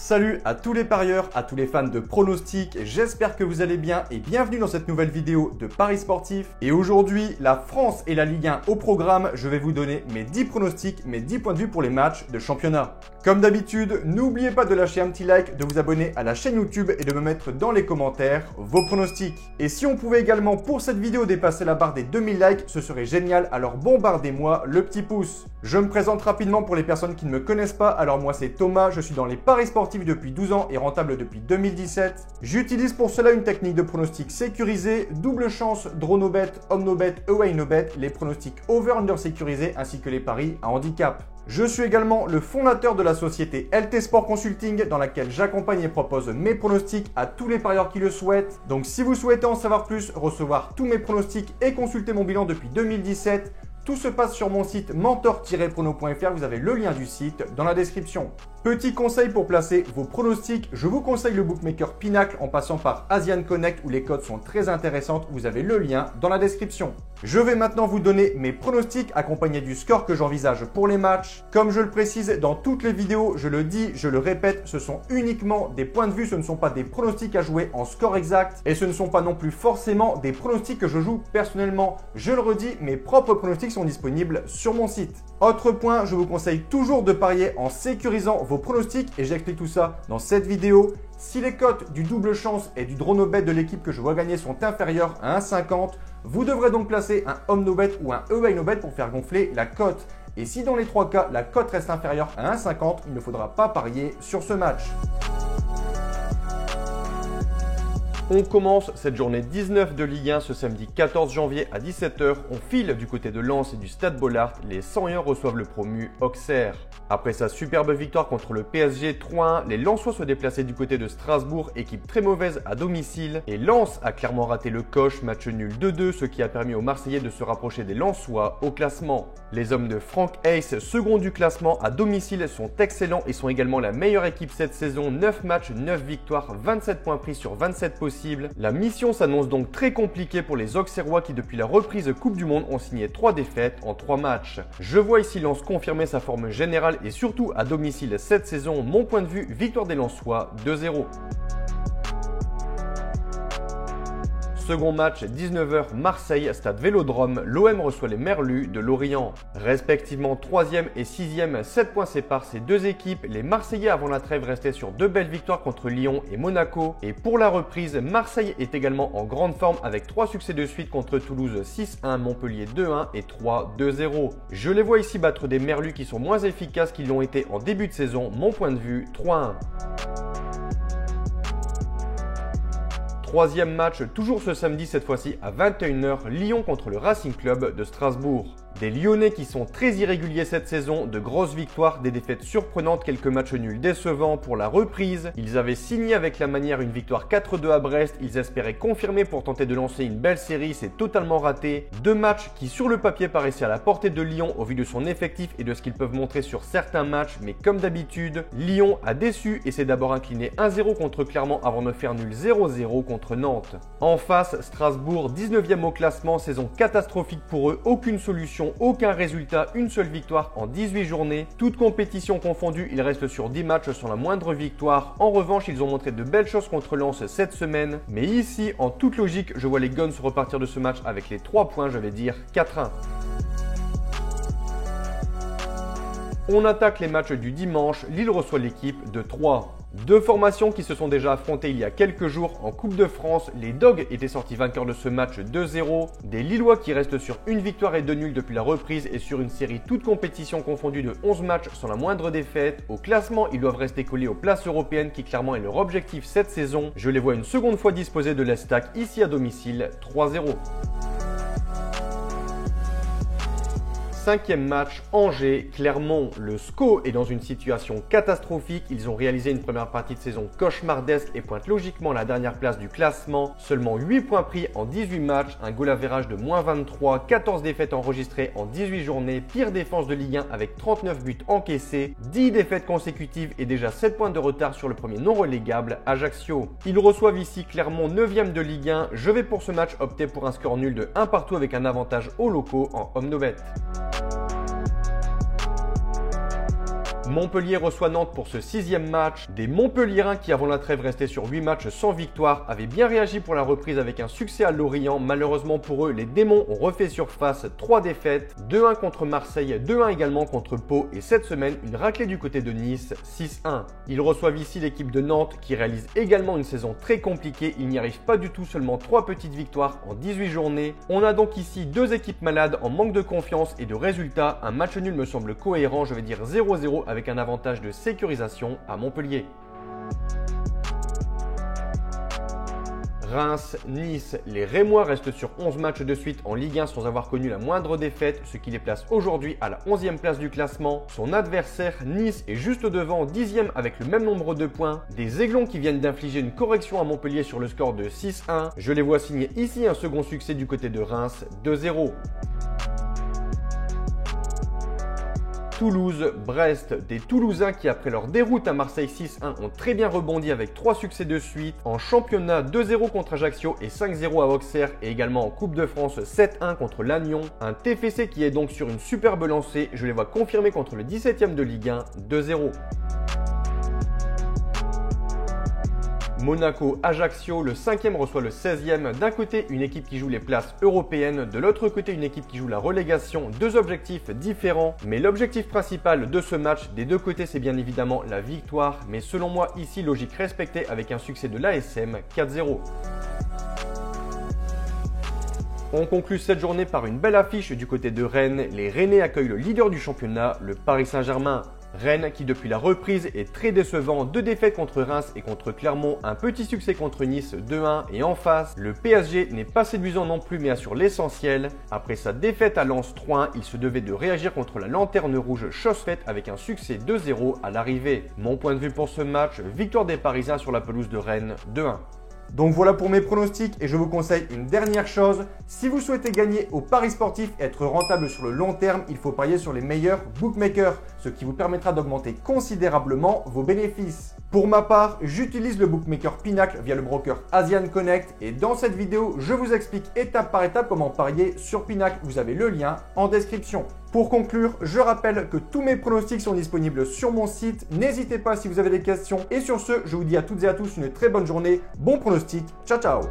Salut à tous les parieurs, à tous les fans de pronostics, j'espère que vous allez bien et bienvenue dans cette nouvelle vidéo de Paris Sportif. Et aujourd'hui, la France et la Ligue 1 au programme, je vais vous donner mes 10 pronostics, mes 10 points de vue pour les matchs de championnat. Comme d'habitude, n'oubliez pas de lâcher un petit like, de vous abonner à la chaîne YouTube et de me mettre dans les commentaires vos pronostics. Et si on pouvait également pour cette vidéo dépasser la barre des 2000 likes, ce serait génial, alors bombardez-moi le petit pouce. Je me présente rapidement pour les personnes qui ne me connaissent pas, alors moi c'est Thomas, je suis dans les paris sportifs depuis 12 ans et rentable depuis 2017. J'utilise pour cela une technique de pronostic sécurisé, double chance, draw no bet, home no bet, away no bet, les pronostics over-under sécurisés ainsi que les paris à handicap. Je suis également le fondateur de la société LT Sport Consulting dans laquelle j'accompagne et propose mes pronostics à tous les parieurs qui le souhaitent. Donc si vous souhaitez en savoir plus, recevoir tous mes pronostics et consulter mon bilan depuis 2017, tout se passe sur mon site mentor-prono.fr, vous avez le lien du site dans la description. Petit conseil pour placer vos pronostics, je vous conseille le bookmaker Pinacle en passant par Asian Connect où les codes sont très intéressantes, vous avez le lien dans la description. Je vais maintenant vous donner mes pronostics accompagnés du score que j'envisage pour les matchs. Comme je le précise dans toutes les vidéos, je le dis, je le répète, ce sont uniquement des points de vue, ce ne sont pas des pronostics à jouer en score exact et ce ne sont pas non plus forcément des pronostics que je joue personnellement. Je le redis, mes propres pronostics sont disponibles sur mon site. Autre point, je vous conseille toujours de parier en sécurisant vos pronostics et j'explique tout ça dans cette vidéo. Si les cotes du double chance et du draw no bet de l'équipe que je vois gagner sont inférieures à 1,50, vous devrez donc placer un home no bet ou un away no bet pour faire gonfler la cote. Et si dans les trois cas, la cote reste inférieure à 1,50, il ne faudra pas parier sur ce match. On commence cette journée 19 de Ligue 1 ce samedi 14 janvier à 17 h. On file du côté de Lens et du Stade Bollaert. Les 101 reçoivent le promu Auxerre. Après sa superbe victoire contre le PSG 3-1, les Lensois se déplaçaient du côté de Strasbourg, équipe très mauvaise à domicile. Et Lens a clairement raté le coche, match nul 2-2, ce qui a permis aux Marseillais de se rapprocher des Lensois au classement. Les hommes de Frank Hayes, second du classement à domicile, sont excellents et sont également la meilleure équipe cette saison. 9 matchs, 9 victoires, 27 points pris sur 27 possibles. La mission s'annonce donc très compliquée pour les Auxerrois qui depuis la reprise Coupe du Monde ont signé 3 défaites en 3 matchs. Je vois ici Lens confirmer sa forme générale et surtout à domicile cette saison. Mon point de vue, victoire des Lensois 2-0. Second match, 19 h, Marseille, stade Vélodrome, l'OM reçoit les Merlus de Lorient. Respectivement 3e et 6e, 7 points séparent ces deux équipes. Les Marseillais avant la trêve restaient sur 2 belles victoires contre Lyon et Monaco. Et pour la reprise, Marseille est également en grande forme avec 3 succès de suite contre Toulouse 6-1, Montpellier 2-1 et 3-2-0. Je les vois ici battre des Merlus qui sont moins efficaces qu'ils l'ont été en début de saison. Mon point de vue, 3-1. Troisième match, toujours ce samedi, cette fois-ci à 21 h, Lyon contre le Racing Club de Strasbourg. Des Lyonnais qui sont très irréguliers cette saison, de grosses victoires, des défaites surprenantes, quelques matchs nuls décevants pour la reprise. Ils avaient signé avec la manière une victoire 4-2 à Brest, ils espéraient confirmer pour tenter de lancer une belle série, c'est totalement raté. 2 matchs qui sur le papier paraissaient à la portée de Lyon au vu de son effectif et de ce qu'ils peuvent montrer sur certains matchs, mais comme d'habitude, Lyon a déçu et s'est d'abord incliné 1-0 contre Clermont avant de faire nul 0-0 contre Nantes. En face, Strasbourg, 19e au classement, saison catastrophique pour eux, aucune solution. Aucun résultat, une seule victoire en 18 journées. Toutes compétitions confondues, ils restent sur 10 matchs sans la moindre victoire. En revanche, ils ont montré de belles choses contre Lens cette semaine. Mais ici, en toute logique, je vois les Guns repartir de ce match avec les 3 points, je vais dire 4-1. On attaque les matchs du dimanche, Lille reçoit l'équipe de Troyes. Deux formations qui se sont déjà affrontées il y a quelques jours en Coupe de France. Les Dogs étaient sortis vainqueurs de ce match 2-0. Des Lillois qui restent sur une victoire et 2 nuls depuis la reprise et sur une série toute compétition confondue de 11 matchs sans la moindre défaite. Au classement, ils doivent rester collés aux places européennes qui clairement est leur objectif cette saison. Je les vois une seconde fois disposés de l'Estac ici à domicile 3-0. Cinquième match, Angers, Clermont. Le SCO est dans une situation catastrophique. Ils ont réalisé une première partie de saison cauchemardesque et pointent logiquement la dernière place du classement. Seulement 8 points pris en 18 matchs, un goal average de -23, 14 défaites enregistrées en 18 journées, pire défense de Ligue 1 avec 39 buts encaissés, 10 défaites consécutives et déjà 7 points de retard sur le premier non relégable, Ajaccio. Ils reçoivent ici Clermont 9e de Ligue 1. Je vais pour ce match opter pour un score nul de 1 partout avec un avantage aux locaux en home no bet. Montpellier reçoit Nantes pour ce 6e match. Des Montpelliérains qui avant la trêve restaient sur 8 matchs sans victoire avaient bien réagi pour la reprise avec un succès à Lorient. Malheureusement pour eux, les démons ont refait surface, 3 défaites, 2-1 contre Marseille, 2-1 également contre Pau et cette semaine une raclée du côté de Nice, 6-1. Ils reçoivent ici l'équipe de Nantes qui réalise également une saison très compliquée. Ils n'y arrivent pas du tout, seulement 3 petites victoires en 18 journées. On a donc ici 2 équipes malades en manque de confiance et de résultats. Un match nul me semble cohérent, je vais dire 0-0 avec un avantage de sécurisation à Montpellier. Reims, Nice, les Rémois restent sur 11 matchs de suite en Ligue 1 sans avoir connu la moindre défaite, ce qui les place aujourd'hui à la 11e place du classement. Son adversaire, Nice, est juste devant, 10e avec le même nombre de points. Des Aiglons qui viennent d'infliger une correction à Montpellier sur le score de 6-1. Je les vois signer ici un second succès du côté de Reims, 2-0. Toulouse, Brest, des Toulousains qui après leur déroute à Marseille 6-1 ont très bien rebondi avec 3 succès de suite. En championnat, 2-0 contre Ajaccio et 5-0 à Auxerre et également en Coupe de France 7-1 contre Lannion. Un TFC qui est donc sur une superbe lancée, je les vois confirmer contre le 17e de Ligue 1, 2-0. Monaco, Ajaccio, le 5e reçoit le 16e. D'un côté, une équipe qui joue les places européennes. De l'autre côté, une équipe qui joue la relégation. 2 objectifs différents. Mais l'objectif principal de ce match, des deux côtés, c'est bien évidemment la victoire. Mais selon moi, ici, logique respectée avec un succès de l'ASM, 4-0. On conclut cette journée par une belle affiche du côté de Rennes. Les Rennais accueillent le leader du championnat, le Paris Saint-Germain. Rennes qui depuis la reprise est très décevant, 2 défaites contre Reims et contre Clermont, un petit succès contre Nice 2-1 et en face, le PSG n'est pas séduisant non plus mais assure l'essentiel. Après sa défaite à Lens 3-1, il se devait de réagir contre la lanterne rouge chose faite avec un succès 2-0 à l'arrivée. Mon point de vue pour ce match, victoire des Parisiens sur la pelouse de Rennes 2-1. Donc voilà pour mes pronostics et je vous conseille une dernière chose. Si vous souhaitez gagner au paris sportif et être rentable sur le long terme, il faut parier sur les meilleurs bookmakers, ce qui vous permettra d'augmenter considérablement vos bénéfices. Pour ma part, j'utilise le bookmaker Pinacle via le broker Asian Connect et dans cette vidéo, je vous explique étape par étape comment parier sur Pinacle. Vous avez le lien en description. Pour conclure, je rappelle que tous mes pronostics sont disponibles sur mon site. N'hésitez pas si vous avez des questions. Et sur ce, je vous dis à toutes et à tous une très bonne journée. Bon pronostic. Ciao, ciao.